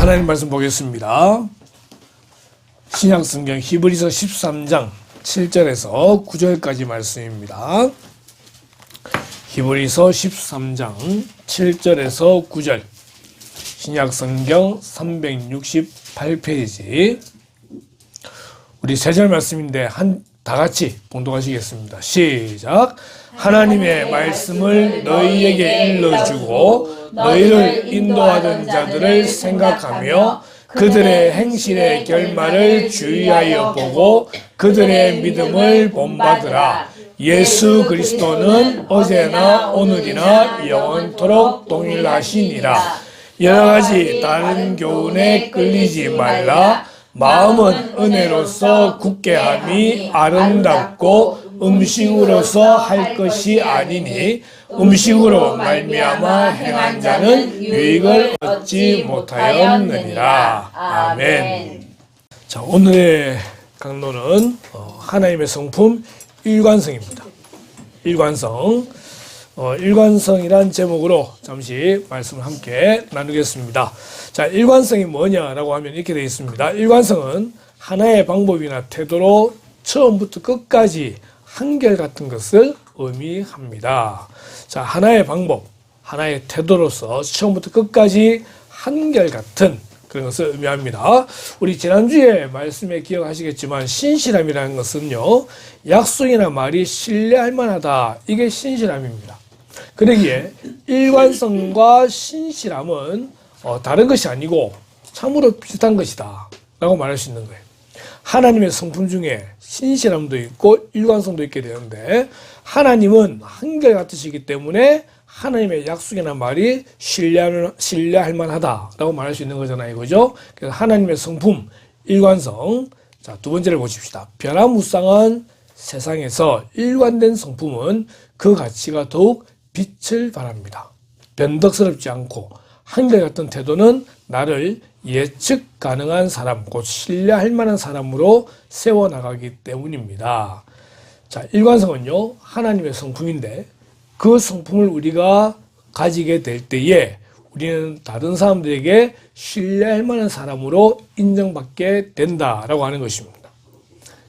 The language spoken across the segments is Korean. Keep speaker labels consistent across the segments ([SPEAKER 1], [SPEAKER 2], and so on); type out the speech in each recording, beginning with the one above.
[SPEAKER 1] 하나님 말씀 보겠습니다. 신약성경 히브리서 13장 7절에서 9절까지 말씀입니다. 히브리서 13장 7절에서 9절, 신약성경 368페이지. 우리 세 절 말씀인데 다 같이 봉독하시겠습니다. 시작. 하나님의 말씀을 너희에게 일러주고 너희를 인도하던 자들을 생각하며 그들의 행실의 결말을 주의하여 보고 그들의 믿음을 본받으라. 예수 그리스도는 어제나 오늘이나 영원토록 동일하시니라. 여러 가지 다른 교훈에 끌리지 말라. 마음은 은혜로서 굳게 함이 아름답고 음식으로서 할 것이 아니니 음식으로 말미암아 행한 자는 유익을 얻지 못하였느니라. 아멘. 자, 오늘의 강론은 하나님의 성품 일관성입니다. 일관성. 일관성이란 제목으로 잠시 말씀을 함께 나누겠습니다. 자, 일관성이 뭐냐라고 하면 이렇게 되어 있습니다. 일관성은 하나의 방법이나 태도로 처음부터 끝까지 한결같은 것을 의미합니다. 자, 하나의 방법, 하나의 태도로서 처음부터 끝까지 한결같은 그런 것을 의미합니다. 우리 지난주에 말씀에 기억하시겠지만 신실함이라는 것은요, 약속이나 말이 신뢰할 만하다. 이게 신실함입니다. 그러기에 일관성과 신실함은 다른 것이 아니고 참으로 비슷한 것이다 라고 말할 수 있는 거예요. 하나님의 성품 중에 신실함도 있고 일관성도 있게 되는데, 하나님은 한결같으시기 때문에 하나님의 약속이나 말이 신뢰할 만하다라고 말할 수 있는 거잖아요. 그죠? 그래서 하나님의 성품, 일관성. 자, 두 번째를 보십시다. 변화무쌍한 세상에서 일관된 성품은 그 가치가 더욱 빛을 발합니다. 변덕스럽지 않고 한결같은 태도는 나를 예측 가능한 사람, 곧 신뢰할 만한 사람으로 세워나가기 때문입니다. 자, 일관성은요, 하나님의 성품인데 그 성품을 우리가 가지게 될 때에 우리는 다른 사람들에게 신뢰할 만한 사람으로 인정받게 된다라고 하는 것입니다.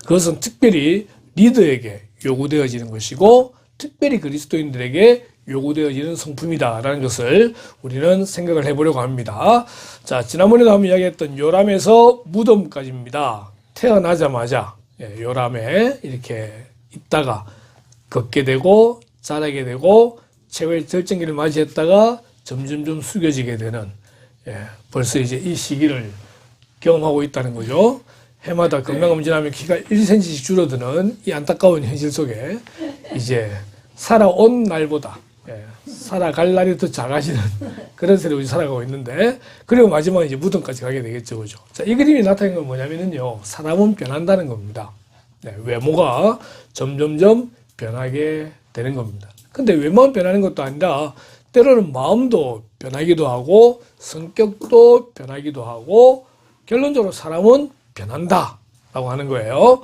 [SPEAKER 1] 그것은 특별히 리더에게 요구되어지는 것이고 특별히 그리스도인들에게 요구되어지는 성품이다라는 것을 우리는 생각을 해보려고 합니다. 자, 지난번에도 한번 이야기했던 요람에서 무덤까지입니다. 태어나자마자 요람에 이렇게 있다가 걷게 되고 자라게 되고 최후의 절정기를 맞이했다가 점점 숙여지게 되는, 벌써 이제 이 시기를 경험하고 있다는 거죠. 해마다 건강검 지나면 키가 1cm씩 줄어드는 이 안타까운 현실 속에 이제 살아온 날보다 살아갈 날이 더 작아지는 그런 세력이 살아가고 있는데, 그리고 마지막에 이제 무덤까지 가게 되겠죠. 그죠? 자, 이 그림이 나타낸 건 뭐냐면요, 사람은 변한다는 겁니다. 외모가 점점점 변하게 되는 겁니다. 근데 외모만 변하는 것도 아니라 때로는 마음도 변하기도 하고 성격도 변하기도 하고 결론적으로 사람은 변한다 라고 하는 거예요.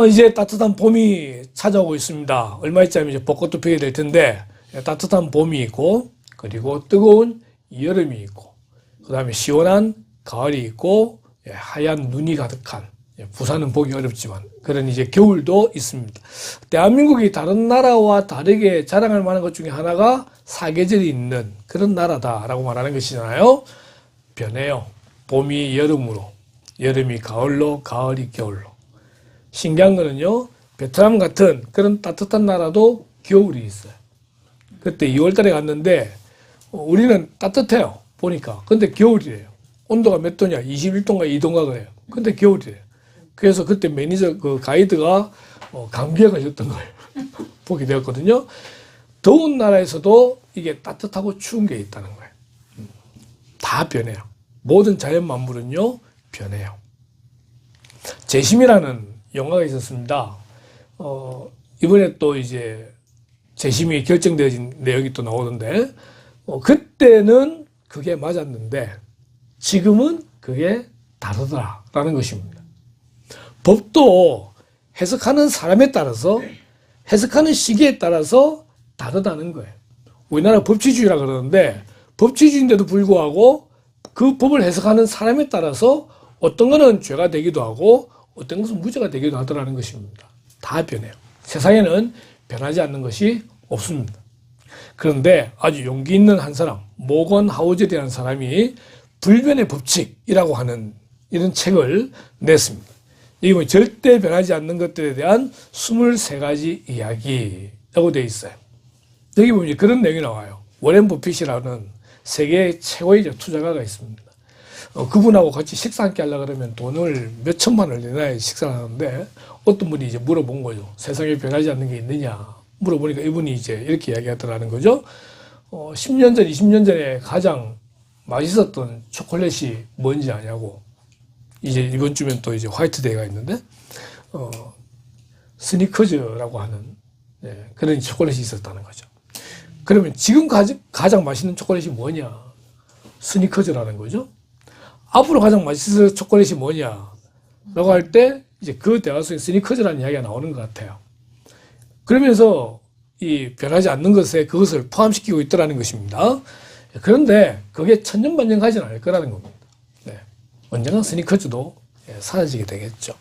[SPEAKER 1] 이제 따뜻한 봄이 찾아오고 있습니다. 얼마 있자면 이제 벚꽃도 피게 될 텐데, 따뜻한 봄이 있고 그리고 뜨거운 여름이 있고 그 다음에 시원한 가을이 있고 하얀 눈이 가득한, 부산은 보기 어렵지만 그런 이제 겨울도 있습니다. 대한민국이 다른 나라와 다르게 자랑할 만한 것 중에 하나가 사계절이 있는 그런 나라다라고 말하는 것이잖아요. 변해요. 봄이 여름으로, 여름이 가을로, 가을이 겨울로. 신기한 거는요, 베트남 같은 그런 따뜻한 나라도 겨울이 있어요. 그때 2월 달에 갔는데 우리는 따뜻해요, 보니까. 근데 겨울이래요. 온도가 몇 도냐? 21도인가 2도인가 그래요. 근데 겨울이래요. 그래서 그때 매니저, 그 가이드가 감기에 걸렸던 걸 보게 되었거든요. 더운 나라에서도 이게 따뜻하고 추운 게 있다는 거예요. 다 변해요. 모든 자연 만물은요, 변해요. 재심이라는 영화가 있었습니다. 이번에 또 이제 재심이 결정되어진 내용이 또 나오던데, 그때는 그게 맞았는데 지금은 그게 다르다라는 것입니다. 법도 해석하는 사람에 따라서, 해석하는 시기에 따라서 다르다는 거예요. 우리나라 법치주의라 그러는데 법치주의인데도 불구하고 그 법을 해석하는 사람에 따라서 어떤 것은 죄가 되기도 하고 어떤 것은 무죄가 되기도 하더라는 것입니다. 다 변해요. 세상에는 변하지 않는 것이 없습니다. 그런데 아주 용기 있는 한 사람, 모건 하우젤이라는 사람이 불변의 법칙이라고 하는 이런 책을 냈습니다. 이게 뭐 절대 변하지 않는 것들에 대한 23가지 이야기라고 되어 있어요. 여기 보면 그런 내용이 나와요. 워렌 버핏이라는 세계 최고의 투자가가 있습니다. 그분하고 같이 식사 함께 하려고 그러면 돈을 몇 천만 원을 내놔야 식사를 하는데 어떤 분이 이제 물어본 거죠. 세상에 변하지 않는 게 있느냐. 물어보니까 이분이 이제 이렇게 이야기하더라는 거죠. 10년 전, 20년 전에 가장 맛있었던 초콜릿이 뭔지 아냐고. 이제 이번 주면 또 이제 화이트데이가 있는데, 스니커즈라고 하는, 그런 초콜릿이 있었다는 거죠. 그러면 지금 가장 맛있는 초콜릿이 뭐냐? 스니커즈라는 거죠. 앞으로 가장 맛있을 초콜릿이 뭐냐? 라고 할 때, 이제 그 대화 속에 스니커즈라는 이야기가 나오는 것 같아요. 그러면서 이 변하지 않는 것에 그것을 포함시키고 있더라는 것입니다. 그런데 그게 천년만년 가지는 않을 거라는 겁니다. 언젠가 스니커즈도 사라지게 되겠죠.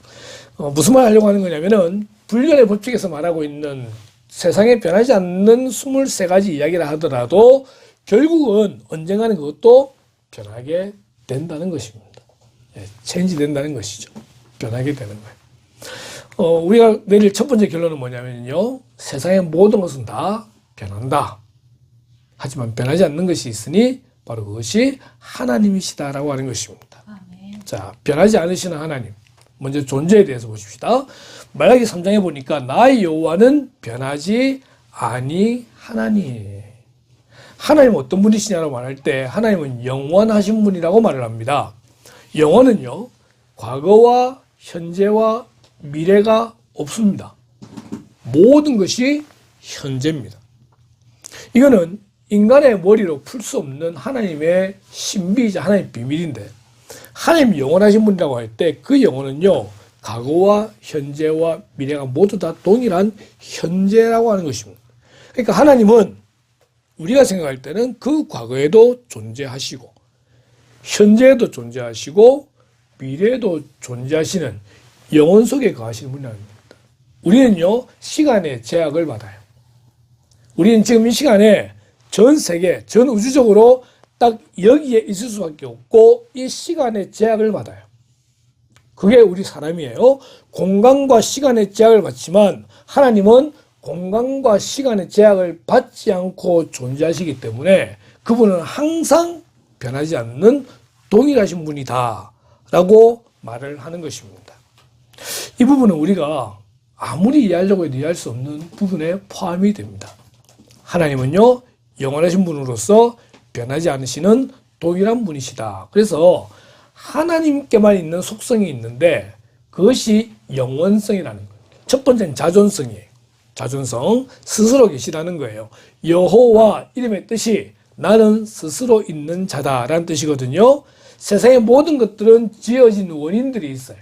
[SPEAKER 1] 무슨 말 하려고 하는 거냐면은 불변의 법칙에서 말하고 있는 세상에 변하지 않는 23가지 이야기라 하더라도 결국은 언젠가는 그것도 변하게 된다는 것입니다. 체인지 된다는 것이죠. 변하게 되는 거예요. 우리가 내릴 첫 번째 결론은 뭐냐면요. 세상의 모든 것은 다 변한다. 하지만 변하지 않는 것이 있으니 바로 그것이 하나님이시다라고 하는 것입니다. 자, 변하지 않으시는 하나님. 먼저 존재에 대해서 보십시다. 말라기 3장에 보니까 나의 여호와는 변하지 아니하나니. 하나님은 어떤 분이시냐고 말할 때 하나님은 영원하신 분이라고 말을 합니다. 영원은요, 과거와 현재와 미래가 없습니다. 모든 것이 현재입니다. 이거는 인간의 머리로 풀 수 없는 하나님의 신비이자 하나님의 비밀인데 하나님 영원하신 분이라고 할 때 그 영혼은요, 과거와 현재와 미래가 모두 다 동일한 현재라고 하는 것입니다. 그러니까 하나님은 우리가 생각할 때는 그 과거에도 존재하시고, 현재에도 존재하시고, 미래에도 존재하시는 영혼 속에 거하시는 분이 아닙니다. 우리는요, 시간의 제약을 받아요. 우리는 지금 이 시간에 전 세계, 전 우주적으로 딱 여기에 있을 수밖에 없고 이 시간의 제약을 받아요. 그게 우리 사람이에요. 공간과 시간의 제약을 받지만 하나님은 공간과 시간의 제약을 받지 않고 존재하시기 때문에 그분은 항상 변하지 않는 동일하신 분이다 라고 말을 하는 것입니다. 이 부분은 우리가 아무리 이해하려고 해도 이해할 수 없는 부분에 포함이 됩니다. 하나님은요, 영원하신 분으로서 변하지 않으시는 동일한 분이시다. 그래서 하나님께만 있는 속성이 있는데 그것이 영원성이라는 거예요. 첫 번째는 자존성이에요. 자존성, 스스로 계시다는 거예요. 여호와 이름의 뜻이 나는 스스로 있는 자다라는 뜻이거든요. 세상의 모든 것들은 지어진 원인들이 있어요.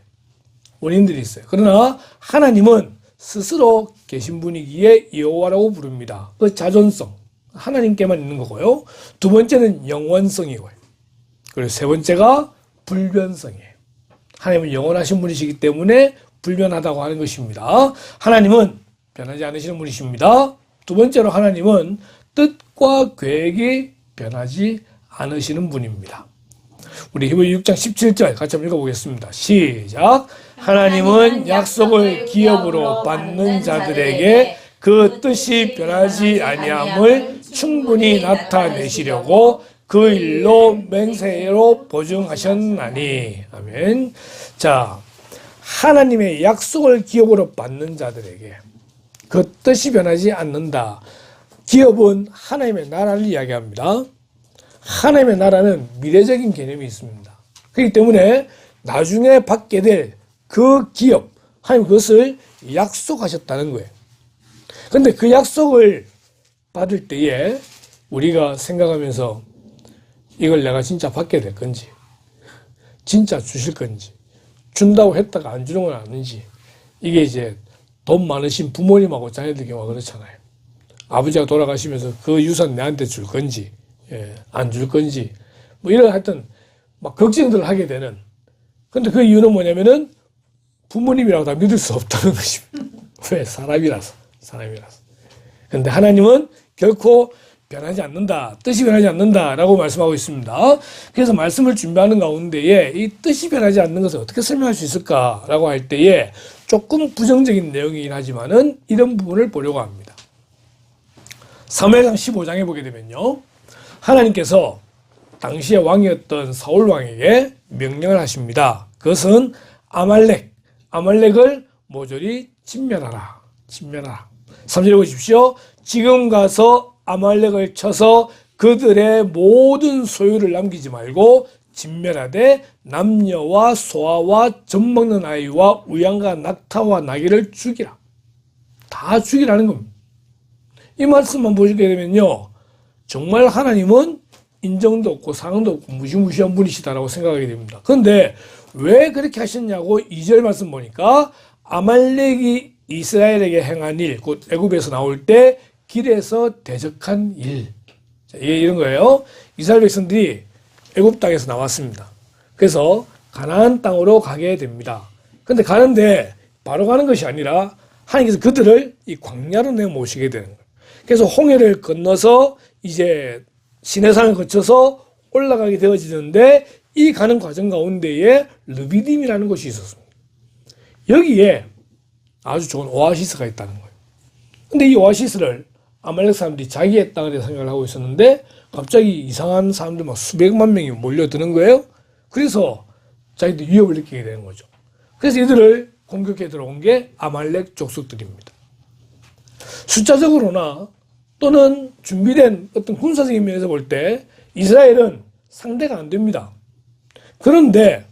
[SPEAKER 1] 원인들이 있어요. 그러나 하나님은 스스로 계신 분이기에 여호와라고 부릅니다. 그 자존성, 하나님께만 있는 거고요. 두 번째는 영원성이고요. 그리고 세 번째가 불변성이에요. 하나님은 영원하신 분이시기 때문에 불변하다고 하는 것입니다. 하나님은 변하지 않으시는 분이십니다. 두 번째로 하나님은 뜻과 계획이 변하지 않으시는 분입니다. 우리 히브리 6장 17절 같이 한번 읽어보겠습니다. 시작. 하나님은 약속을 기업으로 받는 자들에게 그 뜻이 변하지 아니함을 충분히 나타내시려고 그 일로 맹세로 보증하셨나니. 아멘. 자, 하나님의 약속을 기업으로 받는 자들에게 그 뜻이 변하지 않는다. 기업은 하나님의 나라를 이야기합니다. 하나님의 나라는 미래적인 개념이 있습니다. 그렇기 때문에 나중에 받게 될 그 기업, 하나님 그것을 약속하셨다는 거예요. 그런데 그 약속을 받을 때에 우리가 생각하면서 이걸 내가 진짜 받게 될 건지, 진짜 주실 건지, 준다고 했다가 안 주는 건 아닌지, 이게 이제 돈 많으신 부모님하고 자녀들 경우가 그렇잖아요. 아버지가 돌아가시면서 그 유산 내한테 줄 건지, 안 줄 건지, 뭐 이런 하여튼 막 걱정들을 하게 되는. 근데 그 이유는 뭐냐면은 부모님이라고 다 믿을 수 없다는 것입니다. 왜? 사람이라서. 근데 하나님은 결코 변하지 않는다. 뜻이 변하지 않는다라고 말씀하고 있습니다. 그래서 말씀을 준비하는 가운데에 이 뜻이 변하지 않는 것을 어떻게 설명할 수 있을까라고 할 때에 조금 부정적인 내용이긴 하지만은 이런 부분을 보려고 합니다. 사무엘상 15장에 보게 되면요. 하나님께서 당시의 왕이었던 사울 왕에게 명령을 하십니다. 그것은 아말렉을 모조리 진멸하라. 3절에 보십시오. 지금 가서 아말렉을 쳐서 그들의 모든 소유를 남기지 말고 진멸하되 남녀와 소아와 젖먹는 아이와 우양과 낙타와 나귀를 죽이라. 다 죽이라는 겁니다. 이 말씀만 보시게 되면요. 정말 하나님은 인정도 없고 사랑도 없고 무시무시한 분이시다라고 생각하게 됩니다. 그런데 왜 그렇게 하셨냐고 2절 말씀 보니까 아말렉이 이스라엘에게 행한 일, 곧 애굽에서 나올 때 길에서 대적한 일. 자, 이게 이런 거예요. 이스라엘 백성들이 애굽 땅에서 나왔습니다. 그래서 가나안 땅으로 가게 됩니다. 근데 가는데 바로 가는 것이 아니라 하나님께서 그들을 이 광야로 내모시게 되는 거예요. 그래서 홍해를 건너서 이제 시내산을 거쳐서 올라가게 되어지는데 이 가는 과정 가운데에 르비딤이라는 곳이 있었습니다. 여기에 아주 좋은 오아시스가 있다는 거예요. 근데 이 오아시스를 아말렉 사람들이 자기의 땅을 생각을 하고 있었는데 갑자기 이상한 사람들 막 수백만 명이 몰려드는 거예요. 그래서 자기들 위협을 느끼게 되는 거죠. 그래서 이들을 공격해 들어온 게 아말렉 족속들입니다. 숫자적으로나 또는 준비된 어떤 군사적인 면에서 볼 때 이스라엘은 상대가 안 됩니다. 그런데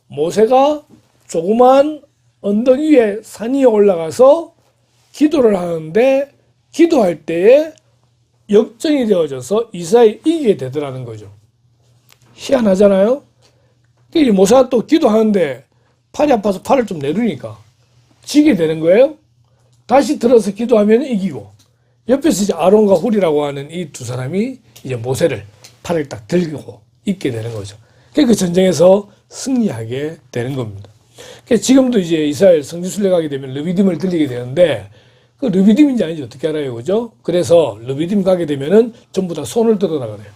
[SPEAKER 1] 모세가 조그만 언덕 위에 산 위에 올라가서 기도를 하는데 기도할 때에 역전이 되어져서 이스라엘이 이기게 되더라는 거죠. 희한하잖아요. 모세가 또 기도하는데 팔이 아파서 팔을 좀 내리니까 지게 되는 거예요. 다시 들어서 기도하면 이기고 옆에서 이제 아론과 훌이라고 하는 이 두 사람이 이제 모세를 팔을 딱 들고 있게 되는 거죠. 그 전쟁에서 승리하게 되는 겁니다. 지금도 이제 이스라엘 성지 순례가게 되면 르비딤을 들리게 되는데 그 르비딤인지 아닌지 어떻게 알아요, 그죠? 그래서 르비딤 가게 되면은 전부 다 손을 들어라 그래요.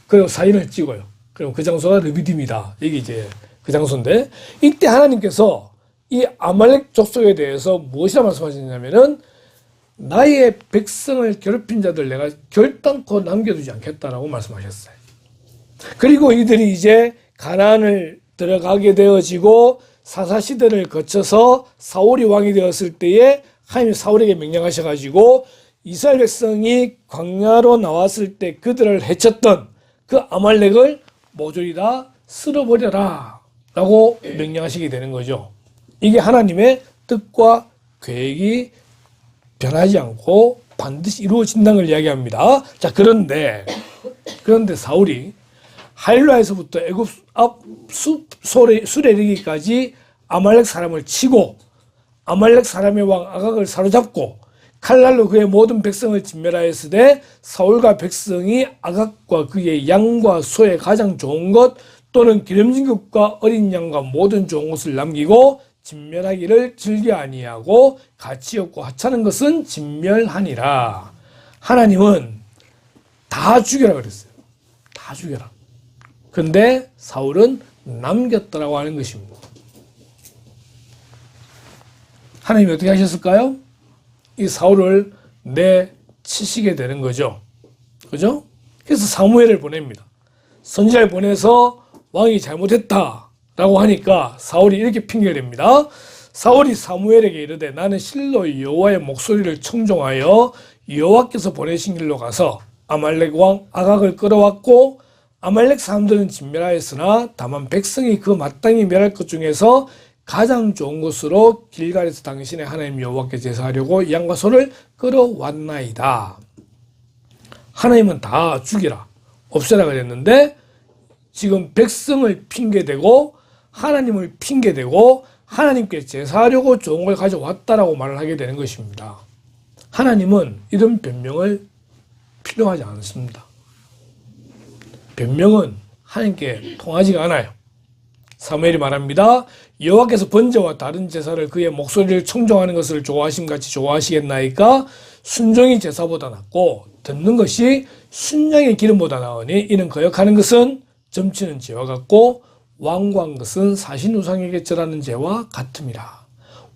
[SPEAKER 1] 그리고 사진을 찍어요. 그럼 그 장소가 르비딤이다. 이게 이제 그 장소인데 이때 하나님께서 이 아말렉 족속에 대해서 무엇이라 말씀하시냐면은 나의 백성을 괴롭힌 자들 내가 결단코 남겨두지 않겠다라고 말씀하셨어요. 그리고 이들이 이제 가나안을 들어가게 되어지고 사사시대를 거쳐서 사울이 왕이 되었을 때에 하나님이 사울에게 명령하셔가지고 이스라엘 백성이 광야로 나왔을 때 그들을 해쳤던 그 아말렉을 모조리 다 쓸어버려라 라고 명령하시게 되는 거죠. 이게 하나님의 뜻과 계획이 변하지 않고 반드시 이루어진다는 걸 이야기합니다. 자, 그런데 사울이 하일라에서부터 애굽 앞 술에 이르기까지 아말렉 사람을 치고 아말렉 사람의 왕 아각을 사로잡고 칼날로 그의 모든 백성을 진멸하였으되 사울과 백성이 아각과 그의 양과 소의 가장 좋은 것 또는 기름진 것과 어린 양과 모든 좋은 것을 남기고 진멸하기를 즐겨 아니하고 가치 없고 하찮은 것은 진멸하니라. 하나님은 다 죽여라 그랬어요. 다 죽여라. 그런데 사울은 남겼다라고 하는 것입니다. 하나님이 어떻게 하셨을까요? 이 사울을 내치시게 되는 거죠. 그죠? 그래서 사무엘을 보냅니다. 선지자를 보내서 왕이 잘못했다라고 하니까 사울이 이렇게 핑계를 댑니다. 사울이 사무엘에게 이르되 나는 실로 여호와의 목소리를 청종하여 여호와께서 보내신 길로 가서 아말렉 왕 아각을 끌어왔고 아말렉 사람들은 진멸하였으나 다만 백성이 그 마땅히 멸할 것 중에서 가장 좋은 것으로 길갈에서 당신의 하나님 여호와께 제사하려고 양과 소를 끌어왔나이다. 하나님은 다 죽이라, 없애라 그랬는데 지금 백성을 핑계대고 하나님을 핑계대고 하나님께 제사하려고 좋은 걸 가져왔다라고 말을 하게 되는 것입니다. 하나님은 이런 변명을 필요하지 않습니다. 변명은 하나님께 통하지가 않아요. 사무엘이 말합니다. 여호와께서 번제와 다른 제사를 그의 목소리를 청종하는 것을 좋아하심같이 좋아하시겠나이까 순종이 제사보다 낫고 듣는 것이 순양의 기름보다 나으니 이는 거역하는 것은 점치는 죄와 같고 완고한 것은 사신 우상에게 절하는 죄와 같음이라.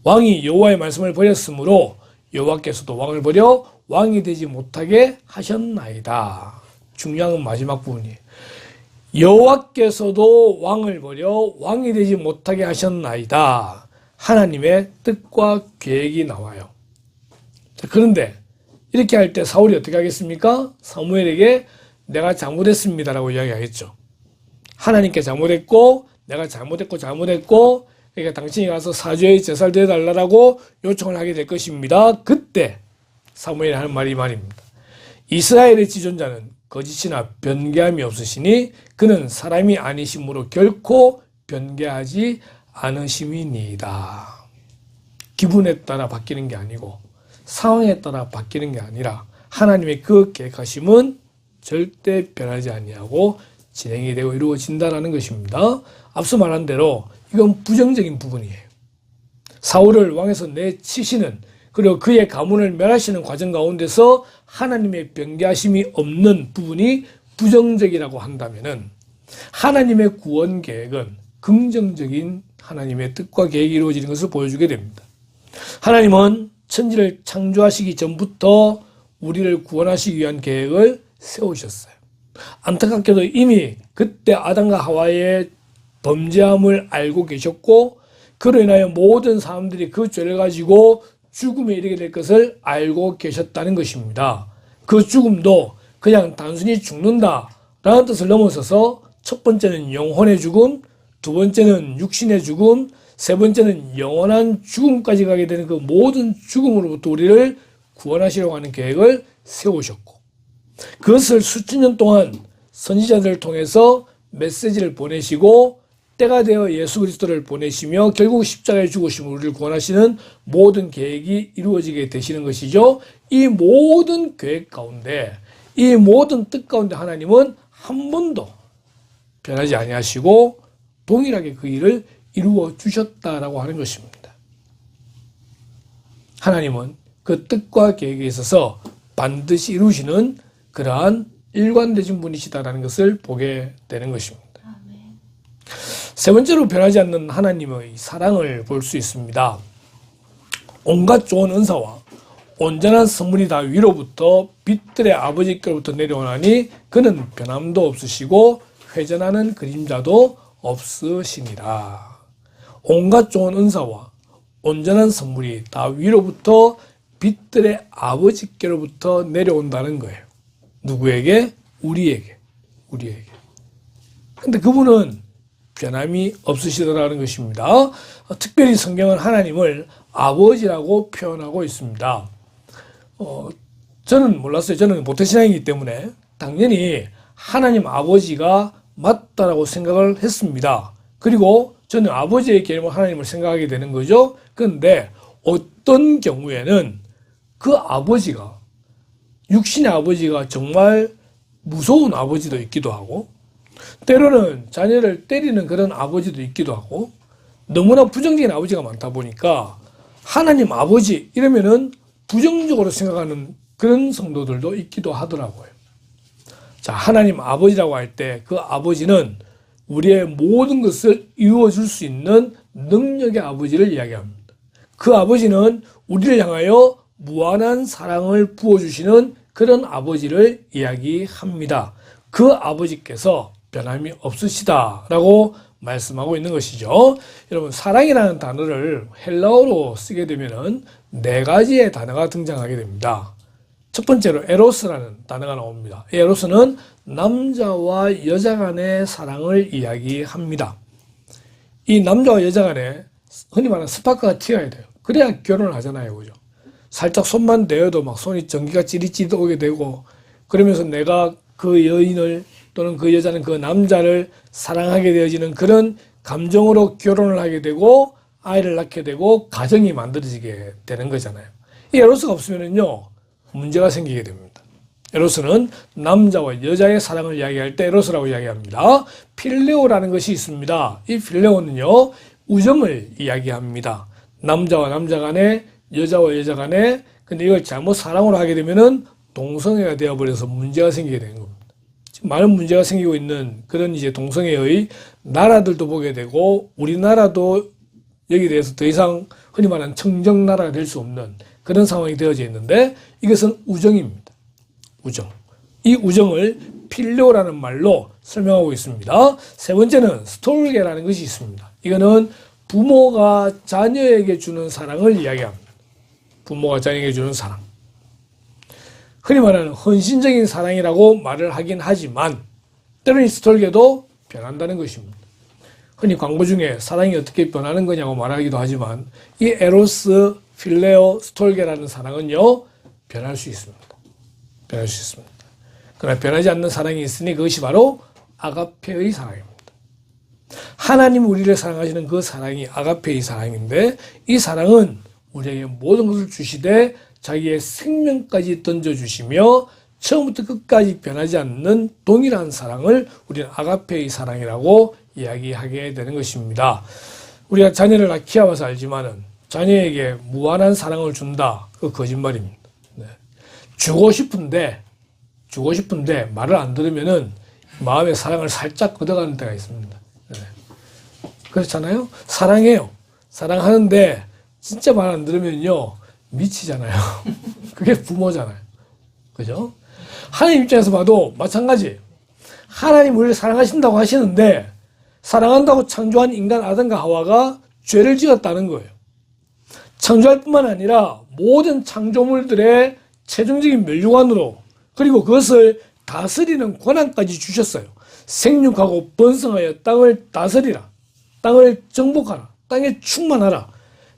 [SPEAKER 1] 왕이 여호와의 말씀을 버렸으므로 여호와께서도 왕을 버려 왕이 되지 못하게 하셨나이다. 중요한 건 마지막 부분이에요. 여호와께서도 왕을 버려 왕이 되지 못하게 하셨나이다. 하나님의 뜻과 계획이 나와요. 자, 그런데 이렇게 할 때 사울이 어떻게 하겠습니까? 사무엘에게 내가 잘못했습니다라고 이야기하겠죠. 하나님께 잘못했고 내가 잘못했고 그러니까 당신이 가서 사죄의 제사를 드려달라고 요청을 하게 될 것입니다. 그때 사무엘이 하는 말이 이 말입니다. 이스라엘의 지존자는 거짓이나 변개함이 없으시니 그는 사람이 아니심으로 결코 변개하지 않으심이니이다. 기분에 따라 바뀌는 게 아니고 상황에 따라 바뀌는 게 아니라 하나님의 그 계획하심은 절대 변하지 아니하고 진행이 되고 이루어진다는 것입니다. 앞서 말한 대로 이건 부정적인 부분이에요. 사울을 왕에서 내치시는 그리고 그의 가문을 멸하시는 과정 가운데서 하나님의 변개하심이 없는 부분이 부정적이라고 한다면은 하나님의 구원 계획은 긍정적인 하나님의 뜻과 계획이 이루어지는 것을 보여주게 됩니다. 하나님은 천지를 창조하시기 전부터 우리를 구원하시기 위한 계획을 세우셨어요. 안타깝게도 이미 그때 아담과 하와의 범죄함을 알고 계셨고 그로 인하여 모든 사람들이 그 죄를 가지고 죽음에 이르게 될 것을 알고 계셨다는 것입니다. 그 죽음도 그냥 단순히 죽는다라는 뜻을 넘어서서 첫 번째는 영혼의 죽음, 두 번째는 육신의 죽음, 세 번째는 영원한 죽음까지 가게 되는 그 모든 죽음으로부터 우리를 구원하시려고 하는 계획을 세우셨고 그것을 수천 년 동안 선지자들을 통해서 메시지를 보내시고 때가 되어 예수 그리스도를 보내시며 결국 십자가에 죽으심으로 우리를 구원하시는 모든 계획이 이루어지게 되시는 것이죠. 이 모든 계획 가운데 이 모든 뜻 가운데 하나님은 한 번도 변하지 아니하시고 동일하게 그 일을 이루어 주셨다라고 하는 것입니다. 하나님은 그 뜻과 계획에 있어서 반드시 이루시는 그러한 일관되신 분이시다라는 것을 보게 되는 것입니다. 세 번째로 변하지 않는 하나님의 사랑을 볼 수 있습니다. 온갖 좋은 은사와 온전한 선물이 다 위로부터 빛들의 아버지께로부터 내려오나니 그는 변함도 없으시고 회전하는 그림자도 없으시니라. 온갖 좋은 은사와 온전한 선물이 다 위로부터 빛들의 아버지께로부터 내려온다는 거예요. 누구에게? 우리에게. 근데 그분은 변함이 없으시더라는 것입니다. 특별히 성경은 하나님을 아버지라고 표현하고 있습니다. 저는 몰랐어요. 저는 모태신앙이기 때문에 당연히 하나님 아버지가 맞다라고 생각을 했습니다. 그리고 저는 아버지의 개념으로 하나님을 생각하게 되는 거죠. 그런데 어떤 경우에는 그 아버지가 육신의 아버지가 정말 무서운 아버지도 있기도 하고 때로는 자녀를 때리는 그런 아버지도 있기도 하고 너무나 부정적인 아버지가 많다 보니까 하나님 아버지 이러면은 부정적으로 생각하는 그런 성도들도 있기도 하더라고요. 자, 하나님 아버지라고 할 때 그 아버지는 우리의 모든 것을 이루어 줄 수 있는 능력의 아버지를 이야기합니다. 그 아버지는 우리를 향하여 무한한 사랑을 부어주시는 그런 아버지를 이야기합니다. 그 아버지께서 변함이 없으시다라고 말씀하고 있는 것이죠. 여러분, 사랑이라는 단어를 헬라어로 쓰게 되면은 네 가지의 단어가 등장하게 됩니다. 첫 번째로 에로스라는 단어가 나옵니다. 에로스는 남자와 여자 간의 사랑을 이야기합니다. 이 남자와 여자 간에 흔히 말하는 스파크가 튀어야 돼요. 그래야 결혼을 하잖아요. 그죠? 살짝 손만 대어도 막 손이 전기가 찌릿찌릿 오게 되고 그러면서 내가 그 여인을 또는 그 여자는 그 남자를 사랑하게 되어지는 그런 감정으로 결혼을 하게 되고 아이를 낳게 되고 가정이 만들어지게 되는 거잖아요. 이 에로스가 없으면요 문제가 생기게 됩니다. 에로스는 남자와 여자의 사랑을 이야기할 때 에로스라고 이야기합니다. 필레오라는 것이 있습니다. 이 필레오는요, 우정을 이야기합니다. 남자와 남자 간에, 여자와 여자 간에. 근데 이걸 잘못 사랑으로 하게 되면은 동성애가 되어버려서 문제가 생기게 되는 겁니다. 지금 많은 문제가 생기고 있는 그런 이제 동성애의 나라들도 보게 되고, 우리나라도 여기에 대해서 더 이상 흔히 말하는 청정나라가 될 수 없는 그런 상황이 되어져 있는데, 이것은 우정입니다. 우정. 이 우정을 필레오라는 말로 설명하고 있습니다. 세 번째는 스톨게라는 것이 있습니다. 이거는 부모가 자녀에게 주는 사랑을 이야기합니다. 부모가 자녀에게 주는 사랑. 흔히 말하는 헌신적인 사랑이라고 말을 하긴 하지만 때로는 스톨게도 변한다는 것입니다. 흔히 광고 중에 사랑이 어떻게 변하는 거냐고 말하기도 하지만 이 에로스, 필레오, 스톨게라는 사랑은요, 변할 수 있습니다. 변할 수 있습니다. 그러나 변하지 않는 사랑이 있으니 그것이 바로 아가페의 사랑입니다. 하나님 우리를 사랑하시는 그 사랑이 아가페의 사랑인데, 이 사랑은 우리에게 모든 것을 주시되 자기의 생명까지 던져주시며 처음부터 끝까지 변하지 않는 동일한 사랑을 우리는 아가페의 사랑이라고 이야기하게 되는 것입니다. 우리가 자녀를 키워봐서 알지만은 자녀에게 무한한 사랑을 준다. 그 거짓말입니다. 네. 주고 싶은데 말을 안 들으면은 마음의 사랑을 살짝 걷어가는 때가 있습니다. 네. 그렇잖아요? 사랑해요. 사랑하는데 진짜 말 안 들으면요, 미치잖아요. 그게 부모잖아요. 그죠? 하나님 입장에서 봐도 마찬가지. 하나님 우리를 사랑하신다고 하시는데 사랑한다고 창조한 인간 아담과 하와가 죄를 지었다는 거예요. 창조할 뿐만 아니라 모든 창조물들의 최종적인 멸류관으로, 그리고 그것을 다스리는 권한까지 주셨어요. 생육하고 번성하여 땅을 다스리라. 땅을 정복하라. 땅에 충만하라.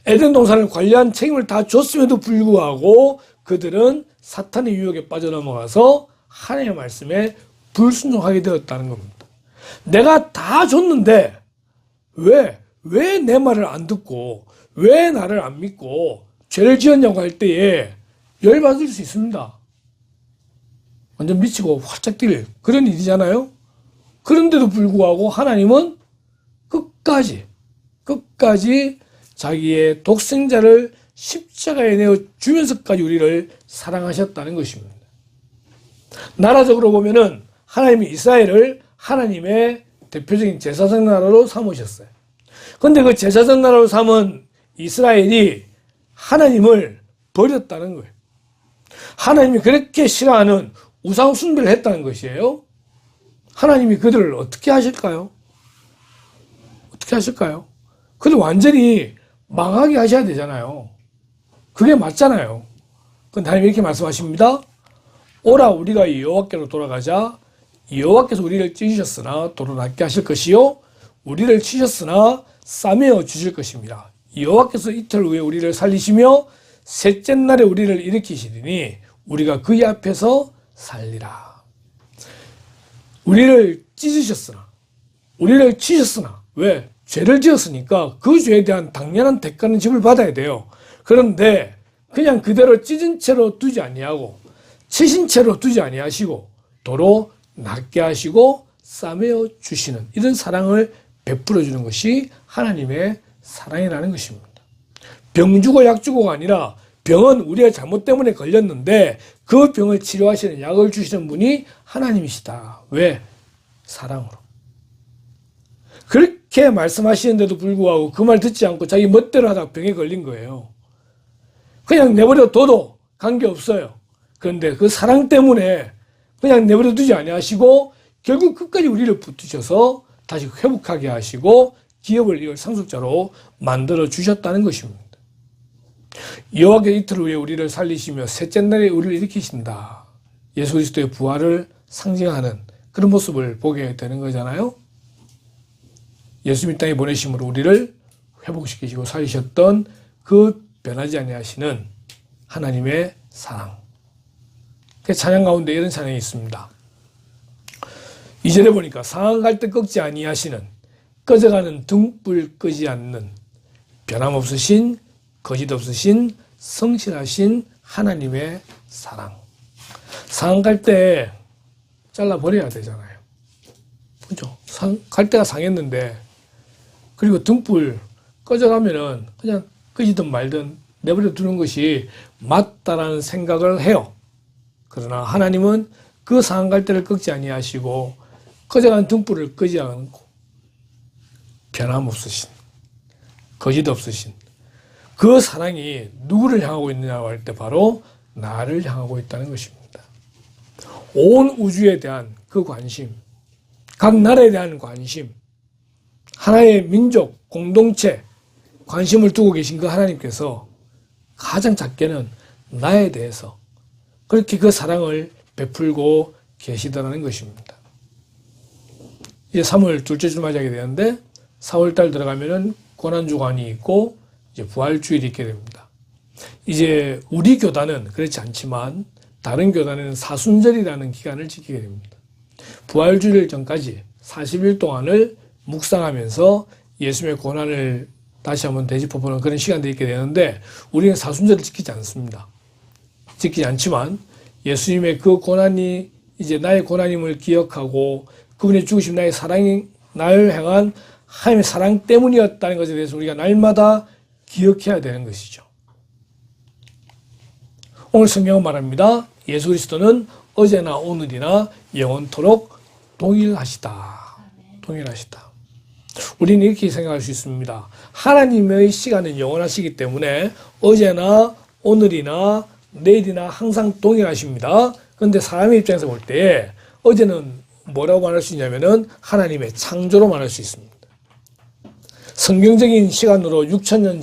[SPEAKER 1] 에덴 동산을 관리한 책임을 다 줬음에도 불구하고 그들은 사탄의 유혹에 빠져넘어가서 하나님의 말씀에 불순종하게 되었다는 겁니다. 내가 다 줬는데 왜 내 말을 안 듣고 왜 나를 안 믿고 죄를 지었냐고 할 때에 열받을 수 있습니다. 완전 미치고 활짝 뛸 그런 일이잖아요. 그런데도 불구하고 하나님은 끝까지 자기의 독생자를 십자가에 내어 주면서까지 우리를 사랑하셨다는 것입니다. 나라적으로 보면은 하나님이 이스라엘을 하나님의 대표적인 제사장 나라로 삼으셨어요. 그런데 그 제사장 나라로 삼은 이스라엘이 하나님을 버렸다는 거예요. 하나님이 그렇게 싫어하는 우상 숭배를 했다는 것이에요. 하나님이 그들을 어떻게 하실까요? 어떻게 하실까요? 그들 완전히 망하게 하셔야 되잖아요. 그게 맞잖아요. 그런데 하나님이 이렇게 말씀하십니다. 오라 우리가 여호와께로 돌아가자. 여호와께서 우리를 찢으셨으나 도로 낫게 하실 것이요 우리를 치셨으나 싸매어 주실 것입니다. 여호와께서 이틀 후에 우리를 살리시며 셋째 날에 우리를 일으키시리니 우리가 그의 앞에서 살리라. 우리를 찢으셨으나, 우리를 치셨으나, 왜? 죄를 지었으니까 그 죄에 대한 당연한 대가는 지불 받아야 돼요. 그런데 그냥 그대로 찢은 채로 두지 아니하고 치신 채로 두지 아니하시고 도로 낫게 하시고 싸매어 주시는 이런 사랑을 베풀어 주는 것이 하나님의 사랑이라는 것입니다. 병 주고 약 주고가 아니라 병은 우리의 잘못 때문에 걸렸는데 그 병을 치료하시는 약을 주시는 분이 하나님이시다. 왜? 사랑으로. 그렇게 말씀하시는데도 불구하고 그 말 듣지 않고 자기 멋대로 하다가 병에 걸린 거예요. 그냥 내버려 둬도 관계없어요. 그런데 그 사랑 때문에 그냥 내버려 두지 아니하시고 결국 끝까지 우리를 붙드셔서 다시 회복하게 하시고 기업을 이걸 상속자로 만들어 주셨다는 것입니다. 여호와께서 이틀 후에 우리를 살리시며 셋째 날에 우리를 일으키신다. 예수 그리스도의 부활을 상징하는 그런 모습을 보게 되는 거잖아요. 예수님 땅에 보내심으로 우리를 회복시키시고 살리셨던 그 변하지 아니하시는 하나님의 사랑. 그 찬양 가운데 이런 찬양이 있습니다. 2절에 보니까 상한 때 꺾지 아니하시는 꺼져가는 등불 끄지 않는 변함없으신 거짓 없으신 성실하신 하나님의 사랑. 상할 때 잘라버려야 되잖아요. 그죠? 갈대가 상했는데, 그리고 등불 꺼져가면은 그냥 끄지든 말든 내버려 두는 것이 맞다라는 생각을 해요. 그러나 하나님은 그 상한 갈대를 꺾지 아니하시고 꺼져간 등불을 끄지 않고 변함없으신, 거짓 없으신 그 사랑이 누구를 향하고 있느냐고 할 때 바로 나를 향하고 있다는 것입니다. 온 우주에 대한 그 관심, 각 나라에 대한 관심, 하나의 민족, 공동체 관심을 두고 계신 그 하나님께서 가장 작게는 나에 대해서 그렇게 그 사랑을 베풀고 계시더라는 것입니다. 이제 3월 둘째 주 맞이하게 되는데 4월달 들어가면은 고난주간이 있고 이제 부활주일이 있게 됩니다. 이제 우리 교단은 그렇지 않지만 다른 교단에는 사순절이라는 기간을 지키게 됩니다. 부활주일 전까지 40일 동안을 묵상하면서 예수님의 고난을 다시 한번 되짚어보는 그런 시간들이 있게 되는데 우리는 사순절을 지키지 않습니다. 지키지 않지만 예수님의 그 고난이 이제 나의 고난임을 기억하고 그분의 죽으심 나의 사랑이 나를 향한 하나님의 사랑 때문이었다는 것에 대해서 우리가 날마다 기억해야 되는 것이죠. 오늘 성경은 말합니다. 예수 그리스도는 어제나 오늘이나 영원토록 동일하시다. 동일하시다. 우리는 이렇게 생각할 수 있습니다. 하나님의 시간은 영원하시기 때문에 어제나 오늘이나 내일이나 항상 동일하십니다. 그런데 사람의 입장에서 볼 때 어제는 뭐라고 말할 수 있냐면은 하나님의 창조로 말할 수 있습니다. 성경적인 시간으로 6,000년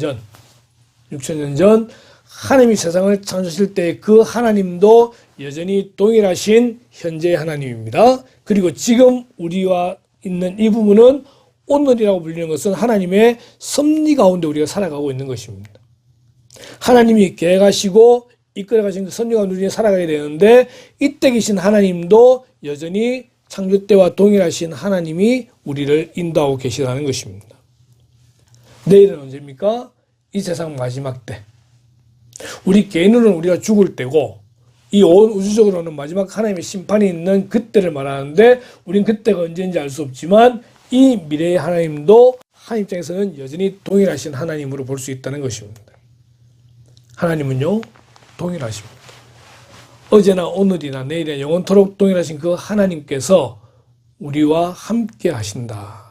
[SPEAKER 1] 전 하나님이 세상을 창조하실 때 그 하나님도 여전히 동일하신 현재의 하나님입니다. 그리고 지금 우리와 있는 이 부분은 오늘이라고 불리는 것은 하나님의 섭리 가운데 우리가 살아가고 있는 것입니다. 하나님이 계획하시고 이끌어가신 그 섭리 가운데 우리가 살아가야 되는데 이때 계신 하나님도 여전히 창조 때와 동일하신 하나님이 우리를 인도하고 계시다는 것입니다. 내일은 언제입니까? 이 세상 마지막 때. 우리 개인으로는 우리가 죽을 때고 이 온 우주적으로는 마지막 하나님의 심판이 있는 그때를 말하는데 우린 그때가 언제인지 알 수 없지만 이 미래의 하나님도 하나님 입장에서는 여전히 동일하신 하나님으로 볼 수 있다는 것입니다. 하나님은요 동일하십니다. 어제나 오늘이나 내일이나 영원토록 동일하신 그 하나님께서 우리와 함께 하신다.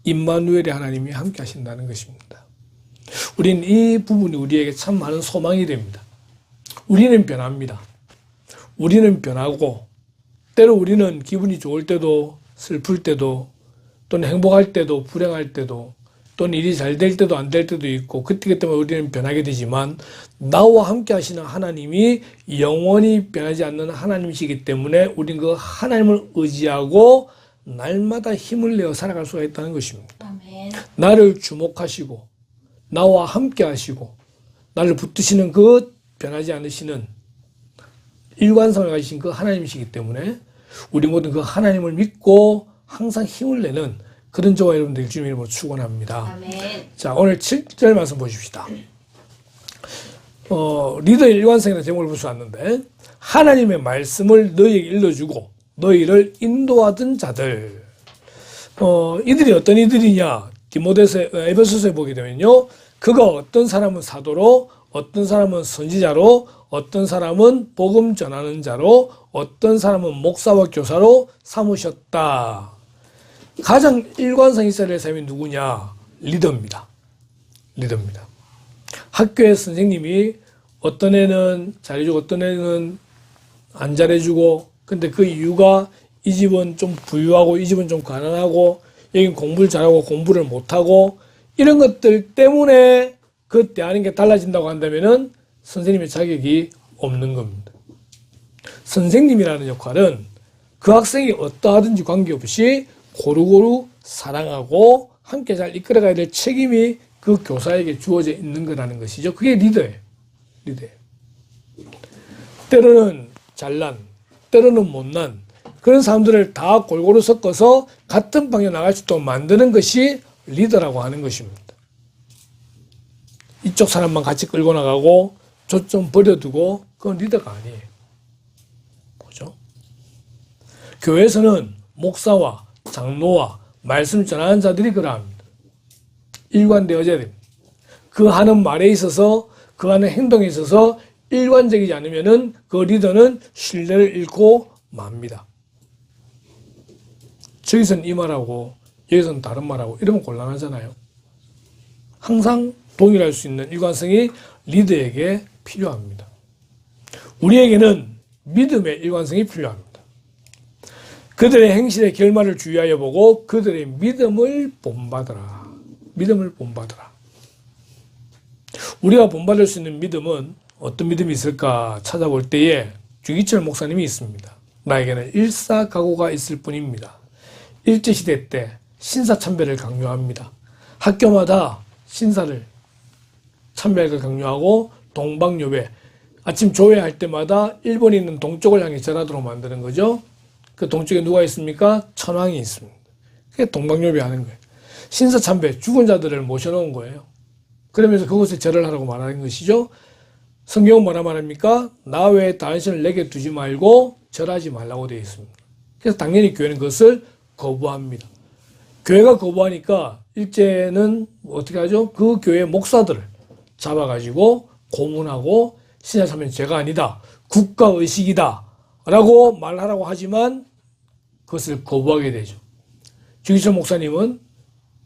[SPEAKER 1] 임마누엘의 하나님이 함께 하신다는 것입니다. 우리는 이 부분이 우리에게 참 많은 소망이 됩니다. 우리는 변합니다. 우리는 변하고 때로 우리는 기분이 좋을 때도 슬플 때도 또는 행복할 때도 불행할 때도 또는 일이 잘 될 때도 안 될 때도 있고 그때그때마다 우리는 변하게 되지만 나와 함께 하시는 하나님이 영원히 변하지 않는 하나님이시기 때문에 우리는 그 하나님을 의지하고 날마다 힘을 내어 살아갈 수가 있다는 것입니다.
[SPEAKER 2] 아멘.
[SPEAKER 1] 나를 주목하시고 나와 함께 하시고 나를 붙드시는 그 변하지 않으시는 일관성을 가지신 그 하나님이시기 때문에 우리 모두 그 하나님을 믿고 항상 힘을 내는 그런 저와 여러분들 주님 이름으로 축원합니다.
[SPEAKER 2] 아멘.
[SPEAKER 1] 자, 오늘 7절 말씀 보십시다. 리더의 일관성이라는 제목을 붙여왔는데 하나님의 말씀을 너희에게 일러주고 너희를 인도하던 자들. 이들이 어떤 이들이냐? 에베소서에 보게 되면요. 그가 어떤 사람은 사도로, 어떤 사람은 선지자로, 어떤 사람은 복음 전하는 자로, 어떤 사람은 목사와 교사로 삼으셨다. 가장 일관성 있어야 될 사람이 누구냐? 리더입니다. 리더입니다. 학교의 선생님이 어떤 애는 잘해주고 어떤 애는 안 잘해주고 근데 그 이유가 이 집은 좀 부유하고 이 집은 좀 가난하고 여긴 공부를 잘하고 공부를 못하고 이런 것들 때문에 그때 하는 게 달라진다고 한다면은 선생님의 자격이 없는 겁니다. 선생님이라는 역할은 그 학생이 어떠하든지 관계없이 고루고루 사랑하고 함께 잘 이끌어가야 될 책임이 그 교사에게 주어져 있는 거라는 것이죠. 그게 리더예요. 리더예요. 때로는 잘난, 때로는 못난 그런 사람들을 다 골고루 섞어서 같은 방향에 나갈 수 있도록 만드는 것이 리더라고 하는 것입니다. 이쪽 사람만 같이 끌고 나가고 저쪽 버려두고 그건 리더가 아니에요. 교회에서는 목사와 장로와 말씀 전하는 자들이 그러합니다. 일관되어져야 됩니다. 그 하는 말에 있어서, 그 하는 행동에 있어서 일관적이지 않으면은 그 리더는 신뢰를 잃고 맙니다. 저기서는 이 말하고 여기서는 다른 말하고 이러면 곤란하잖아요. 항상 동일할 수 있는 일관성이 리더에게 필요합니다. 우리에게는 믿음의 일관성이 필요합니다. 그들의 행실의 결말을 주의하여 보고 그들의 믿음을 본받으라. 믿음을 본받으라. 우리가 본받을 수 있는 믿음은 어떤 믿음이 있을까 찾아볼 때에 주기철 목사님이 있습니다. 나에게는 일사각오가 있을 뿐입니다. 일제시대 때 신사참배를 강요합니다. 학교마다 신사를 참배를 강요하고 동방요배, 아침 조회할 때마다 일본에 있는 동쪽을 향해 전하도록 만드는 거죠. 그 동쪽에 누가 있습니까? 천황이 있습니다. 그게 동방요배 하는 거예요. 신사참배, 죽은 자들을 모셔놓은 거예요. 그러면서 그곳에 절을 하라고 말하는 것이죠. 성경은 뭐라 말합니까? 나 외에 다른 신을 내게 두지 말고 절하지 말라고 되어 있습니다. 그래서 당연히 교회는 그것을 거부합니다. 교회가 거부하니까 일제는 어떻게 하죠? 그 교회 목사들을 잡아가지고 고문하고 신사참배는 죄가 아니다, 국가의식이다 라고 말하라고 하지만 그것을 거부하게 되죠. 주기철 목사님은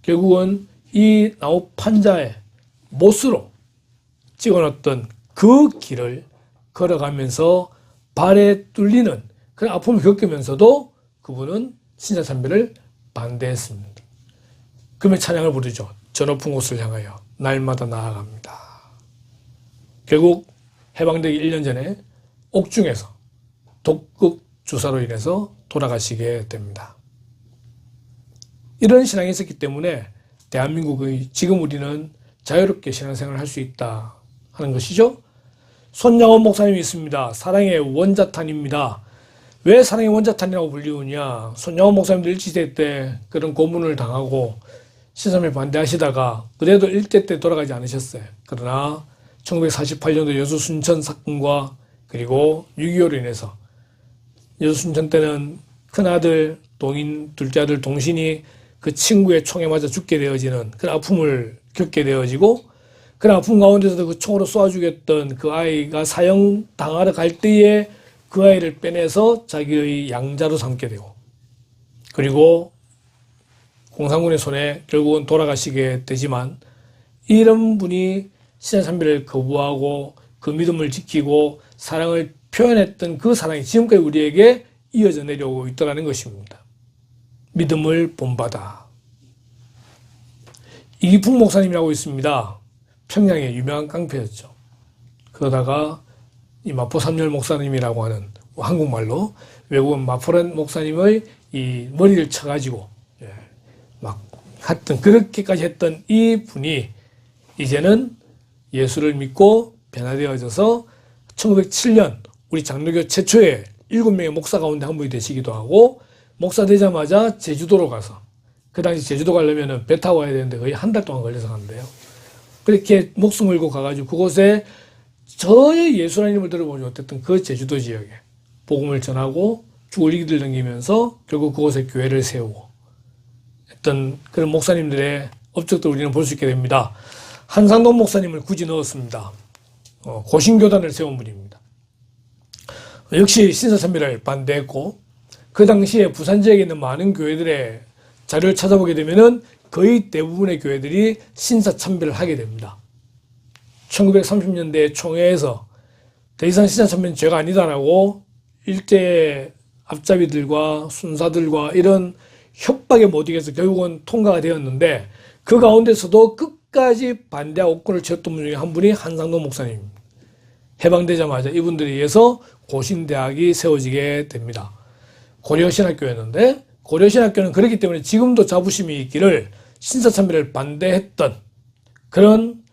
[SPEAKER 1] 결국은 이 나무 판자에 못으로 찍어놨던 그 길을 걸어가면서 발에 뚫리는 그런 아픔을 겪으면서도 그분은 신사참배를 반대했습니다. 그러면 찬양을 부르죠. 저 높은 곳을 향하여 날마다 나아갑니다. 결국 해방되기 1년 전에 옥중에서 독극 주사로 인해서 돌아가시게 됩니다. 이런 신앙이 있었기 때문에 대한민국의 지금 우리는 자유롭게 신앙생활을 할 수 있다 하는 것이죠. 손양원 목사님이 있습니다. 사랑의 원자탄입니다. 왜 사랑의 원자탄이라고 불리우냐? 손양원 목사님도 일제시대 때 그런 고문을 당하고 신사참배 반대하시다가 그래도 일제 때 돌아가지 않으셨어요. 그러나 1948년도 여수 순천 사건과 그리고 6.25로 인해서 여수 순천 때는 큰아들 동인, 둘째 아들 동신이 그 친구의 총에 맞아 죽게 되어지는 그런 아픔을 겪게 되어지고, 그런 아픔 가운데서도 그 총으로 쏘아 죽였던 그 아이가 사형당하러 갈 때에 그 아이를 빼내서 자기의 양자로 삼게 되고, 그리고 공산군의 손에 결국은 돌아가시게 되지만, 이런 분이 신사참배를 거부하고 그 믿음을 지키고 사랑을 표현했던 그 사랑이 지금까지 우리에게 이어져 내려오고 있다는 것입니다. 믿음을 본받아. 이기풍 목사님이라고 있습니다. 평양의 유명한 깡패였죠. 그러다가 이 마포 삼열 목사님이라고 하는 한국말로 외국은 마포란 목사님의 이 머리를 쳐가지고 막 했던, 그렇게까지 했던 이 분이 이제는 예수를 믿고 변화되어져서 1907년 우리 장로교 최초의 7명의 목사 가운데 한 분이 되시기도 하고, 목사 되자마자 제주도로 가서, 그 당시 제주도 가려면 배 타고 가야 되는데 거의 한 달 동안 걸려서 간대요. 그렇게 목숨 걸고 가가지고 그곳에 저의 예수라는 이름을 들어보지 못했던 그 제주도 지역에 복음을 전하고 죽을 위기를 넘기면서 결국 그곳에 교회를 세우고 했던 그런 목사님들의 업적도 우리는 볼 수 있게 됩니다. 한상동 목사님을 굳이 넣었습니다. 고신교단을 세운 분입니다. 역시 신사참배를 반대했고, 그 당시에 부산 지역에 있는 많은 교회들의 자료를 찾아보게 되면은 거의 대부분의 교회들이 신사참배를 하게 됩니다. 1930년대 총회에서 더 이상 신사참배는 죄가 아니다라고 일제 앞잡이들과 순사들과 이런 협박에 못 이겨서 결국은 통과가 되었는데, 그 가운데서도 끝까지 반대하고 옥권을 지었던 분 중에 한 분이 한상동 목사님입니다. 해방되자마자 이분들에 의해서 고신대학이 세워지게 됩니다. 고려신학교였는데, 고려신학교는 그렇기 때문에 지금도 자부심이 있기를 신사참배를 반대했던 그런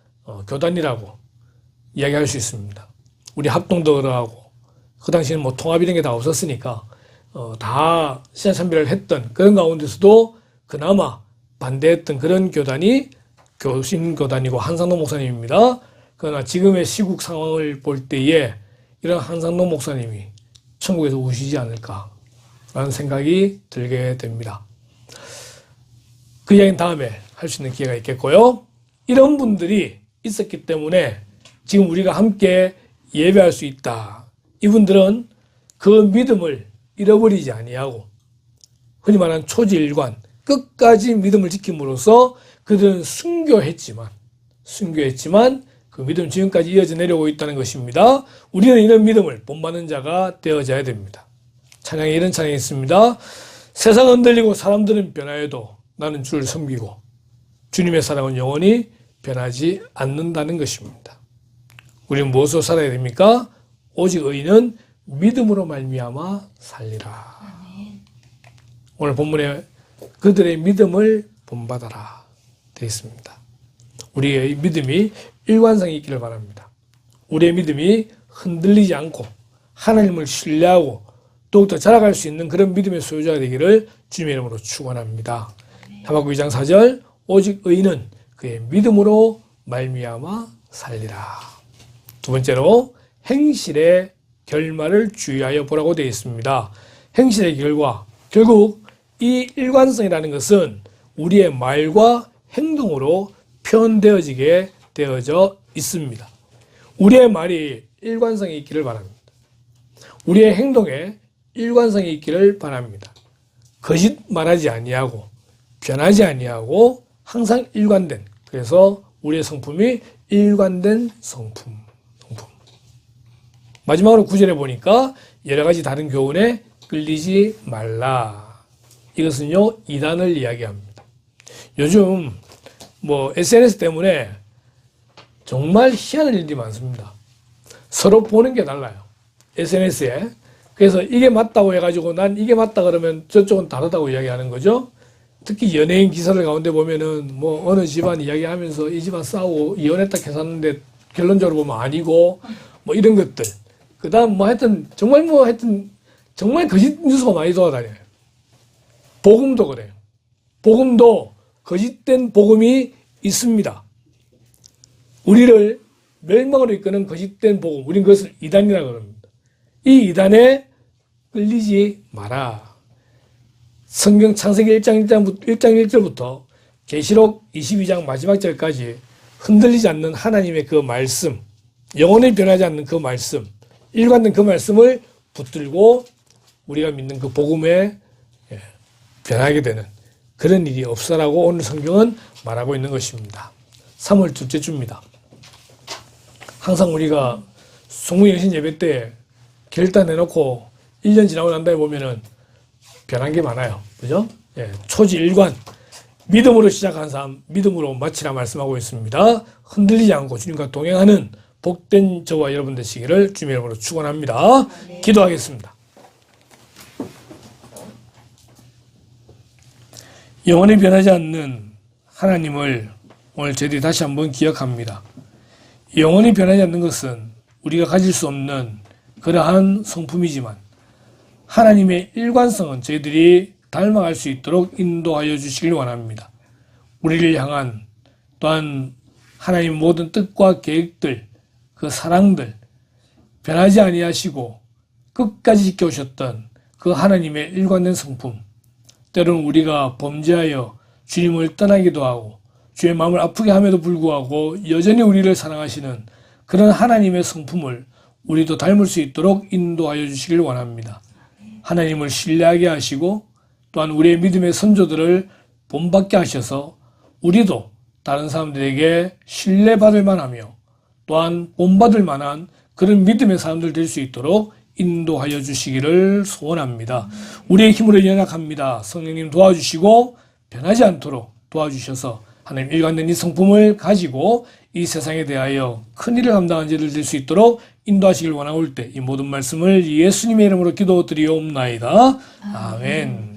[SPEAKER 1] 교단이라고 이야기할 수 있습니다. 우리 합동도 그러하고, 그 당시에는 뭐 통합 이런 게 다 없었으니까 다 신사참배를 했던 그런 가운데서도 그나마 반대했던 그런 교단이 교신교단이고 한상동 목사님입니다. 그러나 지금의 시국 상황을 볼 때에 이런 한상동 목사님이 천국에서 우시지 않을까 라는 생각이 들게 됩니다. 그 이야기는 다음에 할 수 있는 기회가 있겠고요. 이런 분들이 있었기 때문에 지금 우리가 함께 예배할 수 있다. 이분들은 그 믿음을 잃어버리지 아니하고 흔히 말하는 초지일관 끝까지 믿음을 지킴으로써 그들은 순교했지만 그 믿음 지금까지 이어져 내려오고 있다는 것입니다. 우리는 이런 믿음을 본받는 자가 되어져야 됩니다. 찬양에 이런 찬양이 있습니다. 세상은 흔들리고 사람들은 변하여도 나는 주를 섬기고 주님의 사랑은 영원히 변하지 않는다는 것입니다. 우리는 무엇으로 살아야 됩니까? 오직 의인은 믿음으로 말미암아 살리라. 오늘 본문에 그들의 믿음을 본받아라 되어 있습니다. 우리의 믿음이 일관성이 있기를 바랍니다. 우리의 믿음이 흔들리지 않고 하나님을 신뢰하고 더욱더 자라갈 수 있는 그런 믿음의 소유자가 되기를 주님의 이름으로 축원합니다. 하박국 2장 4절 오직 의인은 그의 믿음으로 말미암아 살리라. 두 번째로 행실의 결말을 주의하여 보라고 되어 있습니다. 행실의 결과, 결국 이 일관성이라는 것은 우리의 말과 행동으로 표현되어지게 되어져 있습니다. 우리의 말이 일관성이 있기를 바랍니다. 우리의 행동에 일관성이 있기를 바랍니다. 거짓 말하지 아니하고 변하지 아니하고 항상 일관된, 그래서 우리의 성품이 일관된 성품. 마지막으로 9절에 보니까 여러 가지 다른 교훈에 끌리지 말라. 이것은요, 이단을 이야기합니다. 요즘 SNS 때문에 정말 희한한 일들이 많습니다. 서로 보는 게 달라요. SNS에. 그래서 이게 맞다고 해가지고 난 이게 맞다 그러면 저쪽은 다르다고 이야기하는 거죠. 특히 연예인 기사를 가운데 보면은 어느 집안 이야기하면서 이 집안 싸우고 이혼했다 해서는데 결론적으로 보면 아니고 이런 것들. 그 다음 정말 거짓 뉴스가 많이 돌아다녀요. 복음도 그래요. 복음도 거짓된 복음이 있습니다. 우리를 멸망으로 이끄는 거짓된 복음, 우리는 그것을 이단이라고 합니다. 이 이단에 끌리지 마라. 성경 창세기 1장 1절부터 계시록 22장 마지막 절까지 흔들리지 않는 하나님의 그 말씀, 영원히 변하지 않는 그 말씀, 일관된 그 말씀을 붙들고 우리가 믿는 그 복음에 변하게 되는 그런 일이 없어라고 오늘 성경은 말하고 있는 것입니다. 3월 둘째 주입니다. 항상 우리가 성무영신 예배 때 결단해놓고 1년 지나고 난 다음에 보면은 변한 게 많아요. 그죠? 초지일관. 믿음으로 시작한 삶, 믿음으로 마치라 말씀하고 있습니다. 흔들리지 않고 주님과 동행하는 복된 저와 여러분 되시기를 주님의 이름으로 축원합니다. 네. 기도하겠습니다. 영원히 변하지 않는 하나님을 오늘 저희들이 다시 한번 기억합니다. 영원히 변하지 않는 것은 우리가 가질 수 없는 그러한 성품이지만 하나님의 일관성은 저희들이 닮아갈 수 있도록 인도하여 주시길 원합니다. 우리를 향한 또한 하나님의 모든 뜻과 계획들, 그 사랑들, 변하지 아니하시고 끝까지 지켜오셨던 그 하나님의 일관된 성품, 때로는 우리가 범죄하여 주님을 떠나기도 하고 주의 마음을 아프게 함에도 불구하고 여전히 우리를 사랑하시는 그런 하나님의 성품을 우리도 닮을 수 있도록 인도하여 주시길 원합니다. 하나님을 신뢰하게 하시고 또한 우리의 믿음의 선조들을 본받게 하셔서 우리도 다른 사람들에게 신뢰받을 만하며 또한 본받을 만한 그런 믿음의 사람들 될 수 있도록 인도하여 주시기를 소원합니다. 우리의 힘으로 연약합니다. 성령님 도와주시고 변하지 않도록 도와주셔서 하나님 일관된 이 성품을 가지고 이 세상에 대하여 큰 일을 감당한 자들 될 수 있도록 인도하시길 원하올 때 이 모든 말씀을 예수님의 이름으로 기도드리옵나이다. 아멘.